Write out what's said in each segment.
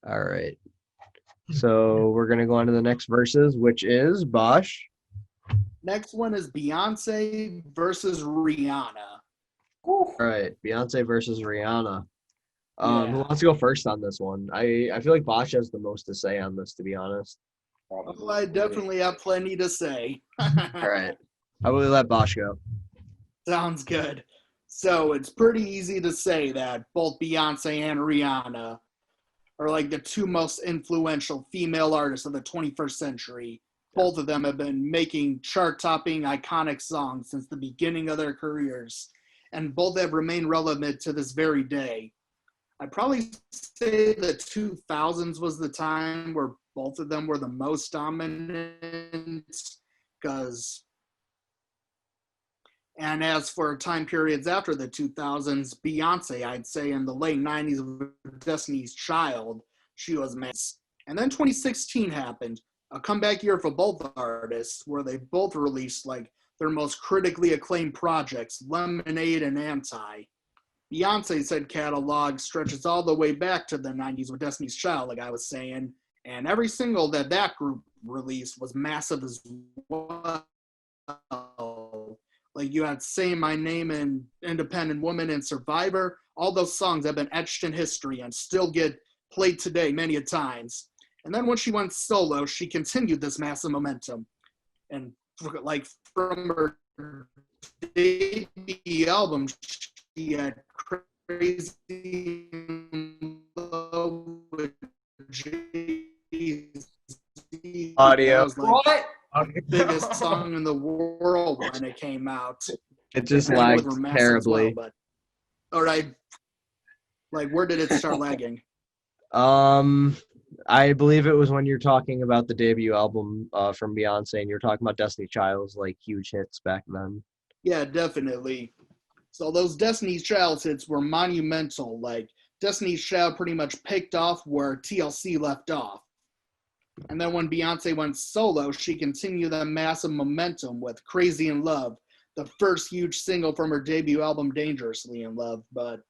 All right. So we're gonna go on to the next verses, which is Bosch. Next one is Beyonce versus Rihanna. All right, Beyonce versus Rihanna. Who Yeah. wants to go first on this one? I feel like Bosch has the most to say on this, to be honest. Oh, I definitely have plenty to say. All right. How about we let Bosch go? Sounds good. So it's pretty easy to say that both Beyonce and Rihanna are like the two most influential female artists of the 21st century. Yeah. Both of them have been making chart topping, iconic songs since the beginning of their careers, and both have remained relevant to this very day. I'd probably say the 2000s was the time where both of them were the most dominant because and as for time periods after the 2000s, Beyonce, I'd say in the late 90s with Destiny's Child, she was mass. And then 2016 happened, a comeback year for both artists, where they both released like their most critically acclaimed projects, Lemonade and Anti. Beyonce's head catalog stretches all the way back to the 90s with Destiny's Child, like I was saying, and every single that that group released was massive as well. Like you had Say My Name and Independent Woman and Survivor. All those songs have been etched in history and still get played today many a times. And then when she went solo, she continued this massive momentum. And like from her debut album, she had Crazy in Love with Jay-Z. That Audio. was like What? the biggest song in the world when it came out. It just And lagged were massive terribly. as well, but all right, like where did it start lagging? I believe it was when you're talking about the debut album from Beyonce, and you're talking about Destiny Child's like huge hits back then. Yeah, definitely. So those Destiny's Child hits were monumental. Like Destiny's Child pretty much picked off where TLC left off. And then when Beyonce went solo, she continued that massive momentum with Crazy in Love, the first huge single from her debut album, Dangerously in Love. But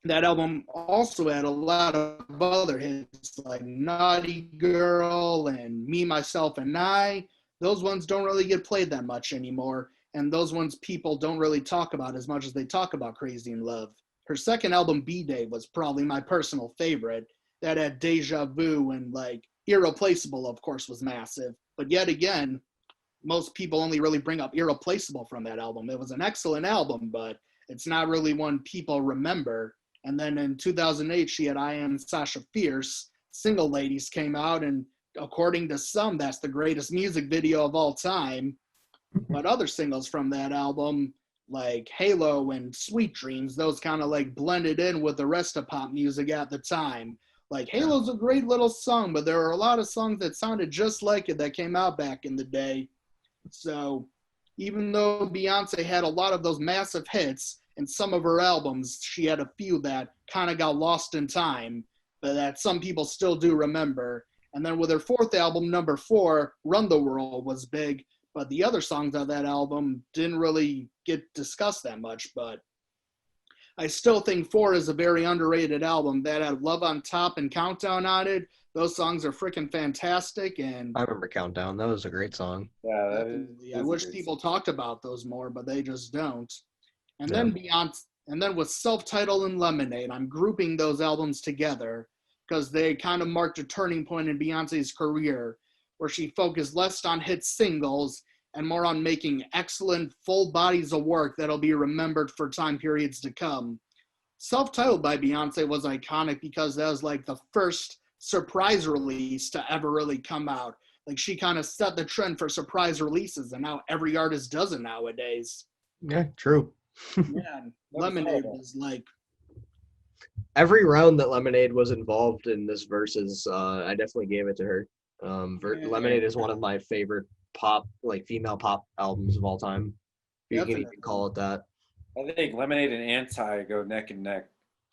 that album also had a lot of other hits like Naughty Girl and Me, Myself, and I. Those ones don't really get played that much anymore. And those ones people don't really talk about as much as they talk about Crazy in Love. Her second album, B-Day, was probably my personal favorite. That had Deja Vu and like Irreplaceable, of course, was massive. But yet again, most people only really bring up Irreplaceable from that album. It was an excellent album, but it's not really one people remember. And then in 2008, she had I Am Sasha Fierce. Single Ladies came out, and according to some, that's the greatest music video of all time. But other singles from that album, like Halo and Sweet Dreams, those kind of like blended in with the rest of pop music at the time. Like Halo's a great little song, but there are a lot of songs that sounded just like it that came out back in the day. So even though Beyonce had a lot of those massive hits in some of her albums, she had a few that kind of got lost in time, but that some people still do remember. And then with her fourth album, number 4, Run the World was big, but the other songs on that album didn't really get discussed that much. But I still think 4 is a very underrated album. That had Love on Top and Countdown on it. Those songs are freaking fantastic, and I remember Countdown. That was a great song. Yeah, definitely, I wish people talked about those more, but they just don't. And Yeah. then and then with Self-Titled and Lemonade, I'm grouping those albums together because they kind of marked a turning point in Beyonce's career, where she focused less on hit singles and more on making excellent full bodies of work that'll be remembered for time periods to come. Self-Titled by Beyonce was iconic because that was like the first surprise release to ever really come out. Like she kind of set the trend for surprise releases, and now every artist does it nowadays. Yeah, true. Yeah, Lemonade was like Every round that Lemonade was involved in this versus, I definitely gave it to her. Lemonade is one of my favorite pop, like female pop albums of all time. You can even call it that. I think Lemonade and Anti go neck and neck.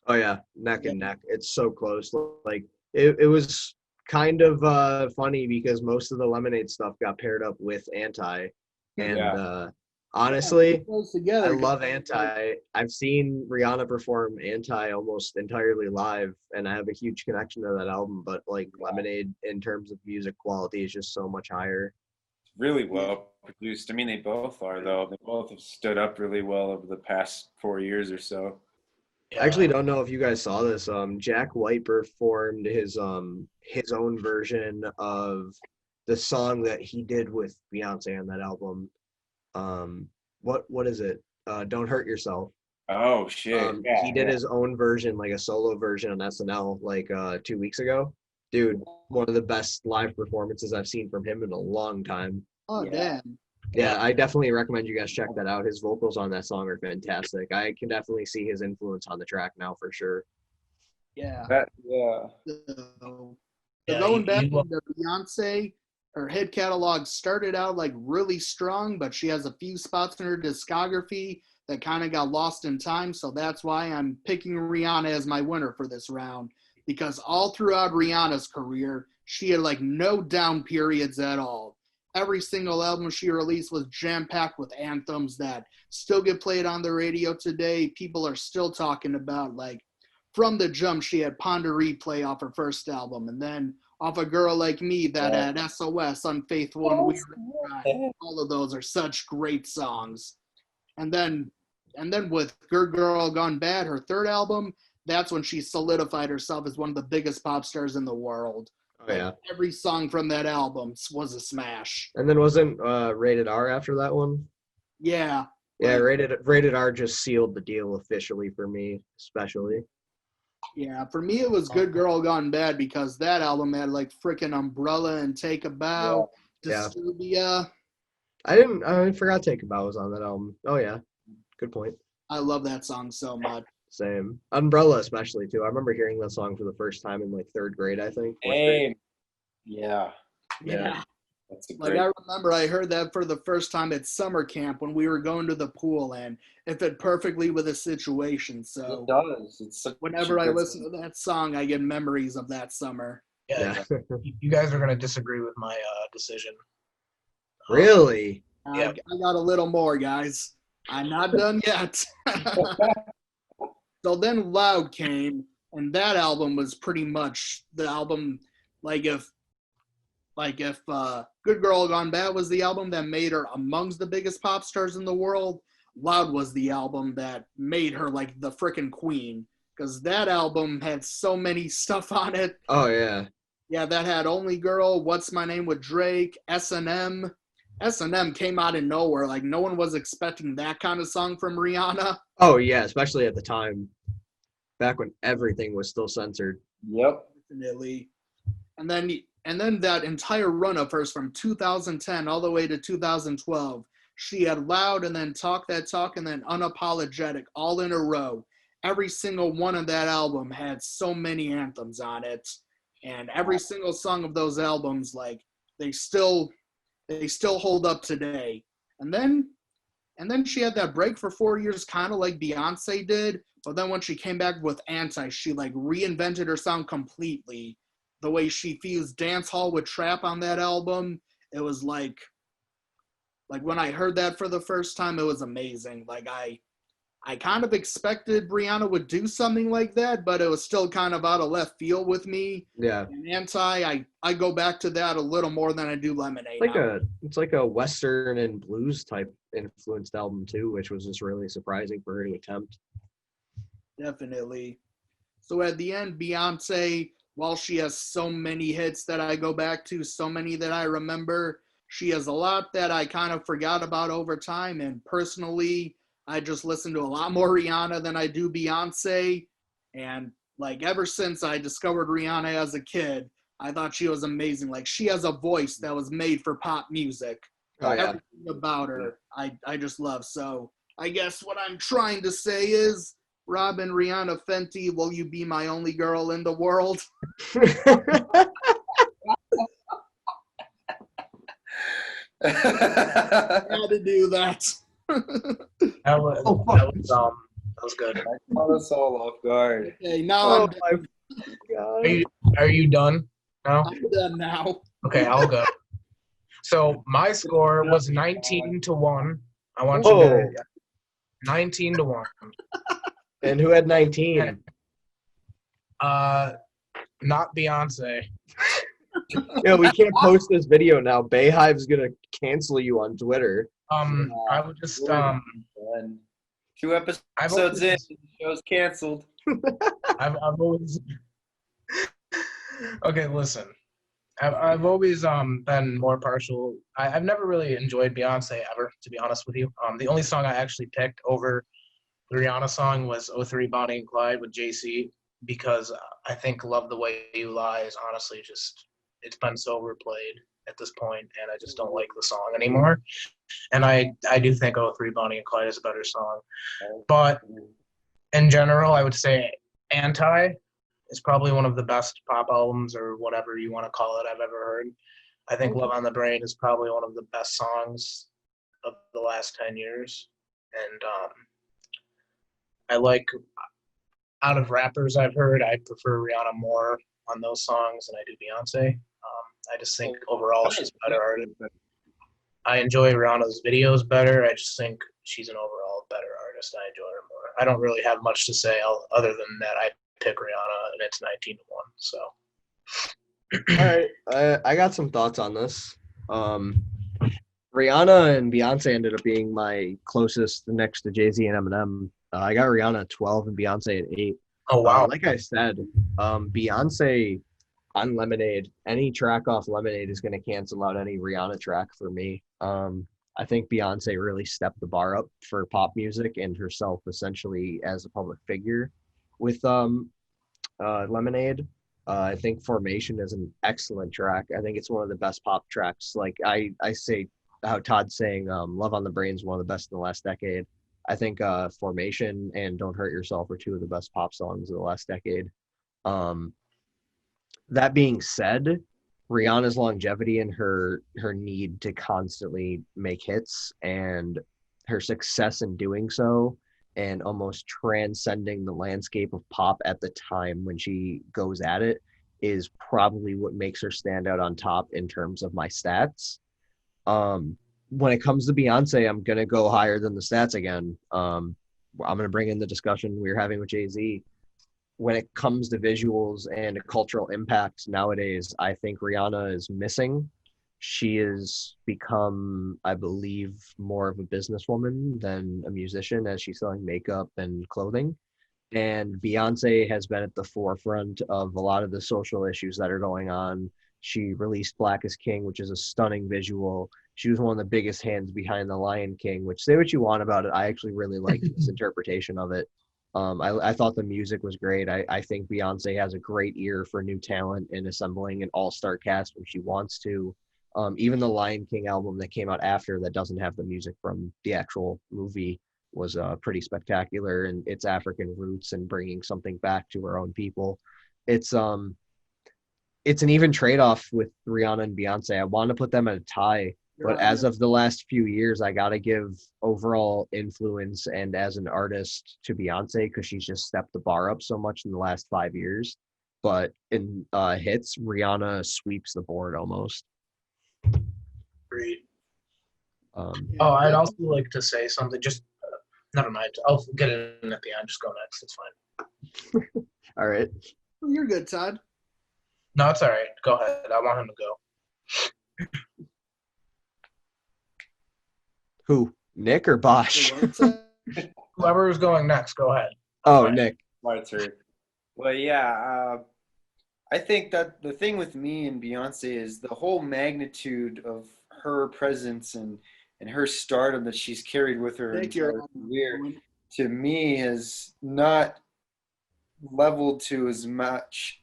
Oh yeah, neck and neck. It's so close. Like it was kind of funny because most of the Lemonade stuff got paired up with Anti, and Yeah. Honestly, Goes I together. love Anti. I've seen Rihanna perform Anti almost entirely live, and I have a huge connection to that album. But like Lemonade, in terms of music quality, is just so much higher. Really well produced. I mean, they both are though. They both have stood up really well over the past 4 years or so. I actually don't know if you guys saw this. Jack White performed his own version of the song that he did with Beyonce on that album. What is it? Don't Hurt Yourself. Oh shit! He did his own version, like a solo version on SNL, like 2 weeks ago. Dude, one of the best live performances I've seen from him in a long time. Oh, Yeah. damn. Yeah, I definitely recommend you guys check that out. His vocals on that song are fantastic. I can definitely see his influence on the track now for sure. Yeah. Yeah. So, Yeah, going you- back you- to Beyonce, her hit catalog started out like really strong, but she has a few spots in her discography that kind of got lost in time. So that's why I'm picking Rihanna as my winner for this round, because all throughout Rihanna's career, she had like no down periods at all. Every single album she released was jam-packed with anthems that still get played on the radio today. People are still talking about, like, from the jump, she had Ponder Replay off her first album, and then off A Girl Like Me that had SOS, Unfaithful, and Weird Ride. All of those are such great songs. And then with Good Girl Gone Bad, her third album, that's when she solidified herself as one of the biggest pop stars in the world. Oh yeah. Every song from that album was a smash. And then wasn't Rated R after that one? Yeah. Yeah, Rated R just sealed the deal officially for me, especially. Yeah, for me it was Good Girl Gone Bad because that album had like freaking Umbrella and Take a Bow, Yeah. Disturbia. I forgot Take a Bow was on that album. Oh yeah. Good point. I love that song so much. Same. Umbrella especially too. I remember hearing that song for the first time in like third grade, I think. Fourth grade. Hey. Yeah. Yeah. That's a Like great. I remember I heard that for the first time at summer camp when we were going to the pool, and it fit perfectly with the situation. So It does. It's such whenever a I good listen to that song, I get memories of that summer. Yeah, you guys are gonna disagree with my decision. Really? Yeah. I got a little more, guys. I'm not done yet. So then Loud came, and that album was pretty much the album, like if Good Girl Gone Bad was the album that made her amongst the biggest pop stars in the world, Loud was the album that made her like the frickin' queen, because that album had so many stuff on it. Oh yeah. Yeah, that had Only Girl, What's My Name with Drake, S&M. S&M came out of nowhere. Like, no one was expecting that kind of song from Rihanna. Oh yeah, especially at the time. Back when everything was still censored. Yep. Definitely. And then that entire run of hers from 2010 all the way to 2012, she had Loud and then Talk That Talk and then Unapologetic all in a row. Every single one of that album had so many anthems on it. And every single song of those albums, like, they still hold up today. And then she had that break for 4 years, kind of like Beyonce did. But then when she came back with Anti, she like reinvented her sound completely. The way she fused dance hall with trap on that album, it was like when I heard that for the first time, it was amazing. Like I kind of expected Rihanna would do something like that, but it was still kind of out of left field with me. Yeah. And Anti, I go back to that a little more than I do Lemonade. It's like a Western and blues type influenced album too, which was just really surprising for her to attempt. Definitely. So at the end, Beyonce, while she has so many hits that I go back to, so many that I remember, she has a lot that I kind of forgot about over time. And personally, I just listen to a lot more Rihanna than I do Beyonce. And like ever since I discovered Rihanna as a kid, I thought she was amazing. Like she has a voice that was made for pop music. Oh yeah. Everything about her, I just love. So I guess what I'm trying to say is, Robin, Rihanna, Fenty, will you be my only girl in the world? I had to do that. That was good. Caught us all off guard. Okay, now Oh I'm my god. Are you done now? done now. Okay, I'll go. So my score was 19-1 I want Whoa. you to 19-1. And who had 19? Not Beyonce. Yeah, we can't post this video now. Bayhive's gonna cancel you on Twitter. I would just And 2 I've episodes in, always, the show's canceled. I've always okay. Listen, I've always been more partial. I've never really enjoyed Beyonce ever, to be honest with you. The only song I actually picked over the Rihanna song was "03 Bonnie and Clyde" with JC because I think "Love the Way You Lie" is honestly just it's been so overplayed at this point, and I just don't like the song anymore. And I do think "03 Bonnie and Clyde" is a better song, but in general, I would say "Anti" is probably one of the best pop albums or whatever you want to call it I've ever heard. I think "Love on the Brain" is probably one of the best songs of the last 10 years, and I like out of rappers I've heard, I prefer Rihanna more on those songs than I do Beyonce. I just think overall she's a better artist. I enjoy Rihanna's videos better. I just think she's an overall better artist. I enjoy her more. I don't really have much to say other than that I pick Rihanna and it's 19-1. So. All right, I got some thoughts on this. Rihanna and Beyonce ended up being my closest next to Jay-Z and Eminem. I got Rihanna at 12 and Beyonce at 8. Oh, wow. Like I said, Beyonce on Lemonade, any track off Lemonade is going to cancel out any Rihanna track for me. I think Beyonce really stepped the bar up for pop music and herself essentially as a public figure with Lemonade. I think Formation is an excellent track. I think it's one of the best pop tracks. Like I say how Todd's saying Love on the Brain is one of the best in the last decade. I think Formation and Don't Hurt Yourself are two of the best pop songs of the last decade. That being said, Rihanna's longevity and her need to constantly make hits and her success in doing so and almost transcending the landscape of pop at the time when she goes at it is probably what makes her stand out on top in terms of my stats. When it comes to Beyonce, I'm going to go higher than the stats again. I'm going to bring in the discussion we were having with Jay-Z. When it comes to visuals and cultural impact nowadays, I think Rihanna is missing. She has become, I believe, more of a businesswoman than a musician as she's selling makeup and clothing. And Beyonce has been at the forefront of a lot of the social issues that are going on. She released Black is King, which is a stunning visual. She was one of the biggest hands behind The Lion King, which say what you want about it. I actually really like this interpretation of it. I thought the music was great. I think Beyonce has a great ear for new talent and assembling an all-star cast when she wants to. Even the Lion King album that came out after that doesn't have the music from the actual movie was pretty spectacular in its African roots and bringing something back to her own people. It's an even trade-off with Rihanna and Beyonce. I want to put them at a tie, but as of the last few years, I got to give overall influence and as an artist to Beyonce because she's just stepped the bar up so much in the last 5 years. But in hits, Rihanna sweeps the board almost. Agreed. I'd also like to say something. Just never mind. I'll get it in at the end. Just go next. It's fine. All right. Oh, you're good, Todd. No, it's all right. Go ahead. I want him to go. Who? Nick or Bosch? Whoever is going next, go ahead. Oh, Nick. My turn. Well, yeah. I think that the thing with me and Beyonce is the whole magnitude of her presence and her stardom that she's carried with her entire career, to me, has not leveled to as much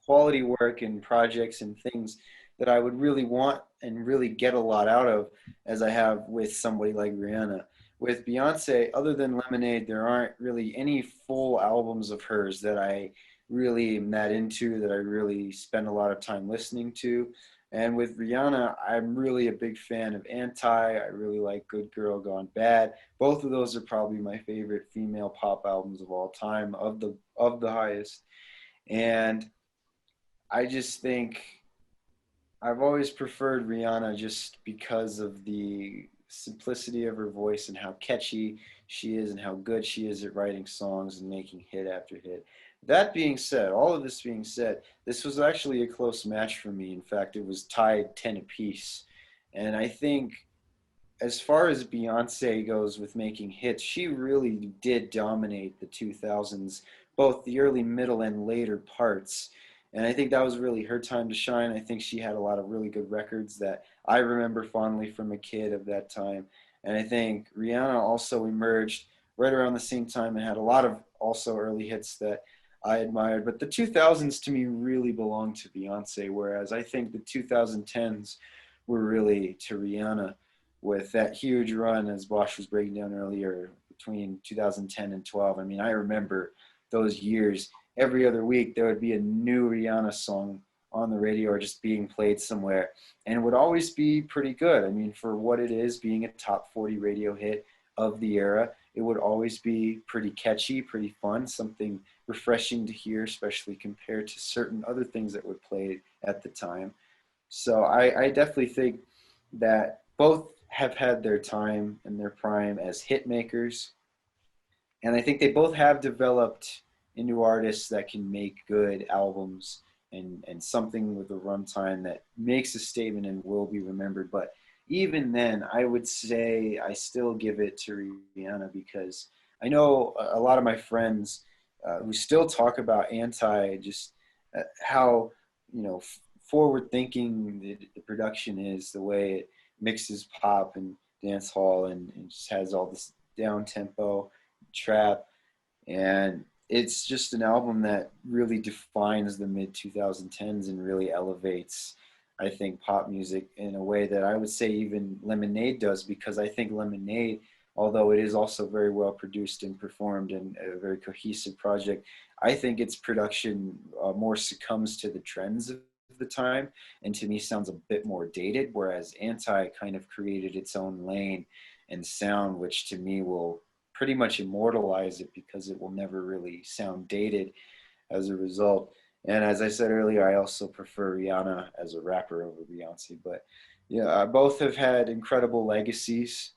quality work and projects and things that I would really want and really get a lot out of as I have with somebody like Rihanna. With Beyonce, other than Lemonade, there aren't really any full albums of hers that I really am that into, that I really spend a lot of time listening to. And with Rihanna, I'm really a big fan of Anti. I really like Good Girl Gone Bad. Both of those are probably my favorite female pop albums of all time, of the highest. And I just think I've always preferred Rihanna just because of the simplicity of her voice and how catchy she is and how good she is at writing songs and making hit after hit. That being said, all of this being said, this was actually a close match for me. In fact, it was tied 10 apiece. And I think as far as Beyonce goes with making hits, she really did dominate the 2000s, both the early, middle, and later parts. And I think that was really her time to shine. I think she had a lot of really good records that I remember fondly from a kid of that time. And I think Rihanna also emerged right around the same time and had a lot of also early hits that I admired. But the 2000s to me really belonged to Beyonce, whereas I think the 2010s were really to Rihanna with that huge run, as Bosch was breaking down earlier, between 2010 and 12. I mean, I remember those years. Every other week, there would be a new Rihanna song on the radio or just being played somewhere, and it would always be pretty good. I mean, for what it is, being a top 40 radio hit of the era, it would always be pretty catchy, pretty fun, something refreshing to hear, especially compared to certain other things that would play at the time. So I definitely think that both have had their time and their prime as hit makers. And I think they both have developed into artists that can make good albums and something with a runtime that makes a statement and will be remembered. But even then, I would say I still give it to Rihanna because I know a lot of my friends who still talk about Anti, just how, forward thinking the production is, the way it mixes pop and dance hall and just has all this down tempo trap, and it's just an album that really defines the mid 2010s and really elevates, I think, pop music in a way that I would say even Lemonade does, because I think Lemonade, although it is also very well produced and performed and a very cohesive project, I think its production more succumbs to the trends of the time, and to me sounds a bit more dated, whereas Anti kind of created its own lane and sound, which to me will pretty much immortalize it because it will never really sound dated as a result. And as I said earlier, I also prefer Rihanna as a rapper over Beyonce. But yeah, both have had incredible legacies.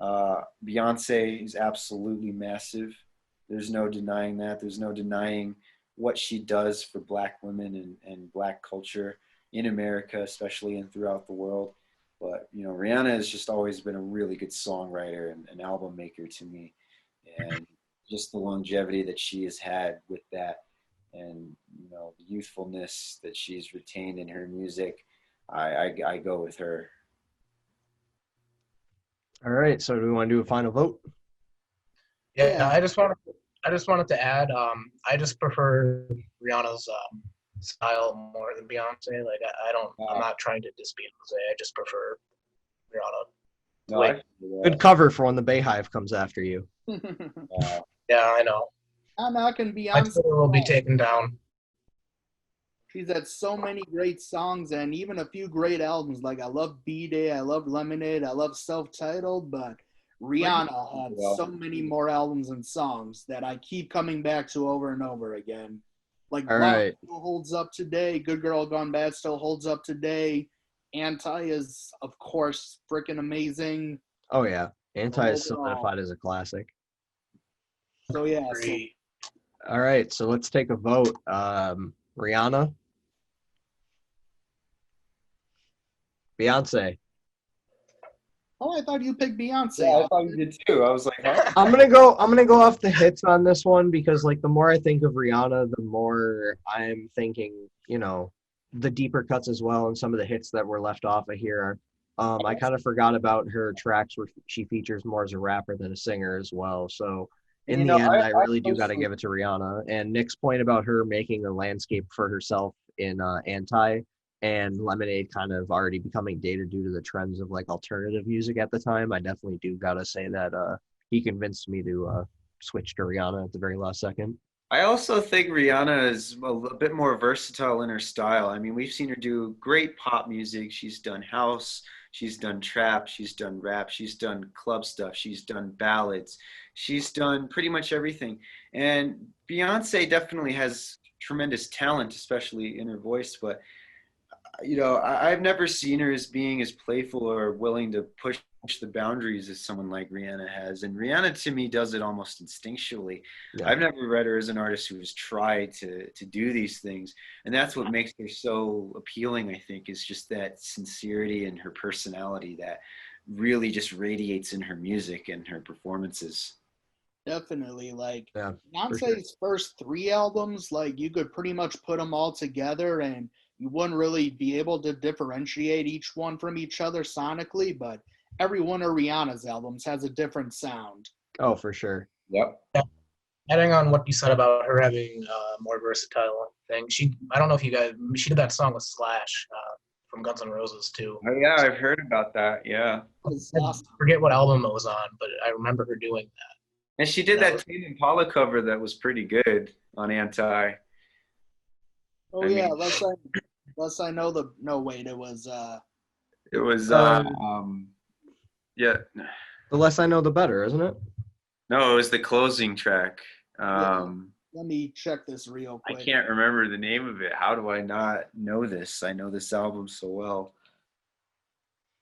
Beyonce is absolutely massive. There's no denying that. There's no denying what she does for Black women and Black culture in America, especially and throughout the world. But, Rihanna has just always been a really good songwriter and an album maker to me. And just the longevity that she has had with that, and, the youthfulness that she's retained in her music, I go with her. All right. So do we want to do a final vote? Yeah, I just wanted to add, I just prefer Rihanna's style more than Beyonce. Like I'm not trying to diss Beyonce. I just prefer Rihanna. No, Good cover for when the Bayhive comes after you. Yeah, I know. I'm not gonna be My honest. Twitter will be taken down. She's had so many great songs and even a few great albums. Like I love B-Day, I love Lemonade, I love Self-Titled, but Rihanna had so many more albums and songs that I keep coming back to over and over again. Like All Block right. still holds up today. Good Girl Gone Bad still holds up today. Anti is, of course, freaking amazing. Oh yeah, Anti is Overall. solidified as a classic. So yeah, so Agree. All right, so let's take a vote. Rihanna, Beyonce. oh, I thought you picked Beyonce. Yeah, I thought you did too. I was like, huh? I'm gonna go off the hits on this one because like the more I think of Rihanna, the more I'm thinking, the deeper cuts as well, and some of the hits that were left off of here. I kind of forgot about her tracks where she features more as a rapper than a singer as well. So in the end, I really do got to give it to Rihanna. And Nick's point about her making a landscape for herself in Anti and Lemonade kind of already becoming dated due to the trends of like alternative music at the time, I definitely do got to say that he convinced me to switch to Rihanna at the very last second. I also think Rihanna is a little bit more versatile in her style. I mean, we've seen her do great pop music. She's done house, she's done trap, she's done rap, she's done club stuff, she's done ballads, she's done pretty much everything. And Beyonce definitely has tremendous talent, especially in her voice. But I've never seen her as being as playful or willing to push push the boundaries as someone like Rihanna has. And Rihanna to me does it almost instinctually. Yeah. I've never read her as an artist who has tried to do these things. And that's what makes her so appealing, I think, is just that sincerity and her personality that really just radiates in her music and her performances. Definitely. Like Yeah, for sure. Beyonce's first 3 albums, like you could pretty much put them all together and you wouldn't really be able to differentiate each one from each other sonically, but every one of Rihanna's albums has a different sound. Oh, for sure. Yep. Adding on what you said about her having more versatile thing, I don't know if you guys, she did that song with Slash from Guns N' Roses too. Oh yeah, I've heard about that. Yeah. It's I awesome. forget what album it was on, but I remember her doing that. And she did That that was- Tame Impala cover that was pretty good on Anti. Oh I yeah, mean, unless I know the no wait, it was yeah. The less I know, the better, isn't it? No, it was the closing track. let me check this real I quick. can't remember the name of it. How do I not know this? I know this album so well.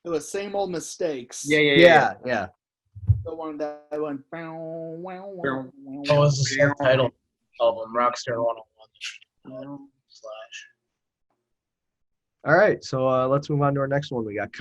It was Same Old Mistakes. Yeah. The one that went Oh, it was the self-titled album, Rockstar 101 Slash. All right, so let's move on to our next one. We got